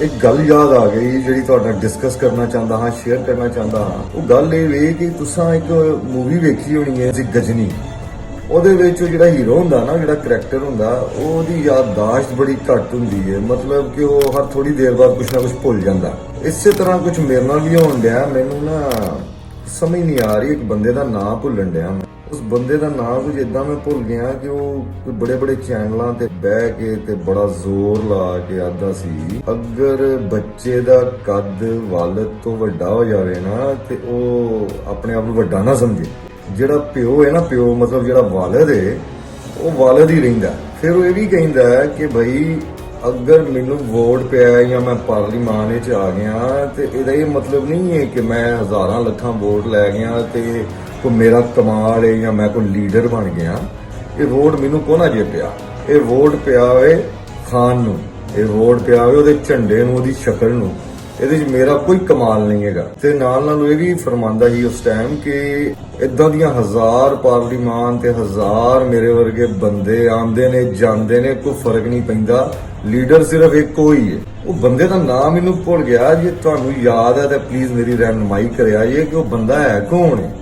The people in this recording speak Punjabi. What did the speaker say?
एक गल याद आ गई ਜਿਹੜੀ ਤੁਹਾਡਾ ਡਿਸਕਸ ਕਰਨਾ ਚਾਹੁੰਦਾ ਹਾਂ ਸ਼ੇਅਰ ਕਰਨਾ ਚਾਹੁੰਦਾ ਹਾਂ। ਉਹ ਗੱਲ ਇਹ ਵੇ ਕਿ ਤੁਸੀਂ ਇੱਕ ਮੂਵੀ ਵੇਖੀ ਹੋਣੀ ਹੈ ਜੀ ਗਜਨੀ। ਉਹਦੇ ਵਿੱਚ ਜਿਹੜਾ ਹੀਰੋ ਹੁੰਦਾ ਨਾ, ਜਿਹੜਾ ਕਰੈਕਟਰ ਹੁੰਦਾ, ਉਹਦੀ ਯਾਦਦਾਸ਼ਤ ਬੜੀ ਘੱਟ ਹੁੰਦੀ ਹੈ। ਮਤਲਬ ਕਿ ਉਹ ਹਰ ਥੋੜੀ ਦੇਰ ਬਾਅਦ ਕੁਛ ਨਾ ਕੁਛ ਭੁੱਲ ਜਾਂਦਾ। ਇਸੇ ਤਰ੍ਹਾਂ ਕੁਛ ਮੇਰੇ ਨਾਲ ਵੀ ਹੋਣ ਡਿਆ। ਮੈਨੂੰ ਨਾ ਸਮਝ ਨਹੀਂ ਆ ਰਹੀ, ਇੱਕ ਬੰਦੇ ਦਾ ਨਾਂ ਭੁੱਲਣ ਡਿਆ ਮੈਂ। ਉਸ ਬੰਦੇ ਦਾ ਨਾਮ ਕੁਝ ਇਦਾਂ ਮੈਂ ਭੁੱਲ ਗਿਆ ਕਿ ਉਹ ਕੋਈ ਬੜੇ ਚੈਨਲਾਂ ਤੇ ਬਹਿ ਕੇ ਤੇ ਬੜਾ ਜ਼ੋਰ ਲਾ ਕੇ ਆਂਦਾ ਸੀ, ਅਗਰ ਬੱਚੇ ਦਾ ਕੱਦ ਵਾਲਦ ਤੋਂ ਵੱਡਾ ਹੋ ਜਾਵੇ ਨਾ ਤੇ ਉਹ ਆਪਣੇ ਆਪ ਨੂੰ ਵੱਡਾ ਨਾ ਸਮਝੇ। ਜਿਹੜਾ ਪਿਓ ਹੈ ਨਾ, ਪਿਓ ਮਤਲਬ ਜਿਹੜਾ ਵਾਲਦ ਹੈ, ਉਹ ਵਾਲਦ ਹੀ ਰਹਿੰਦਾ। ਫਿਰ ਉਹ ਇਹ ਵੀ ਕਹਿੰਦਾ ਹੈ ਕਿ ਭਾਈ ਅਗਰ ਮੈਨੂੰ ਵੋਟ ਪਿਆ ਜਾਂ ਮੈਂ ਪਾਰਲੀਮਾਨ ਵਿੱਚ ਆ ਗਿਆ ਤੇ ਇਹਦਾ ਇਹ ਮਤਲਬ ਨਹੀਂ ਹੈ ਕਿ ਮੈਂ ਹਜ਼ਾਰਾਂ ਲੱਖਾਂ ਵੋਟ ਲੈ ਗਿਆ ਤੇ ਕੋਈ ਮੇਰਾ ਕਮਾਲ ਹੈ ਜਾਂ ਮੈਂ ਕੋਈ ਲੀਡਰ ਬਣ ਗਿਆ। ਇਹ ਵੋਟ ਮੈਨੂੰ ਕੋਨਾ ਜੇ ਪਿਆ, ਇਹ ਵੋਟ ਪਿਆ ਹੋਏ ਖਾਨ ਨੂੰ, ਇਹ ਵੋਟ ਪਿਆ ਹੋਏ ਉਹਦੇ ਝੰਡੇ ਨੂੰ, ਉਹਦੀ ਸ਼ਕਲ ਨੂੰ। ਇਹਦੇ 'ਚ ਮੇਰਾ ਕੋਈ ਕਮਾਲ ਨਹੀਂ ਹੈਗਾ। ਤੇ ਨਾਲ ਇਹ ਵੀ ਫਰਮਾਂਦਾ ਸੀ ਉਸ ਟਾਈਮ ਕਿ ਇਦਾਂ ਦੀਆਂ ਹਜ਼ਾਰ ਪਾਰਲੀਮਾਨ ਤੇ ਹਜ਼ਾਰ ਮੇਰੇ ਵਰਗੇ ਬੰਦੇ ਆਉਂਦੇ ਨੇ ਜਾਂਦੇ ਨੇ, ਕੋਈ ਫਰਕ ਨਹੀਂ ਪੈਂਦਾ, ਲੀਡਰ ਸਿਰਫ ਇੱਕੋ ਹੀ ਹੈ। ਉਹ ਬੰਦੇ ਦਾ ਨਾਮ ਮੈਨੂੰ ਭੁੱਲ ਗਿਆ। ਜੇ ਤੁਹਾਨੂੰ ਯਾਦ ਹੈ ਤਾਂ ਪਲੀਜ਼ ਮੇਰੀ ਰਹਿਨੁਮਾਈ ਕਰਿਆ ਜੇ ਕਿ ਉਹ ਬੰਦਾ ਹੈ ਕੌਣ ਹੈ।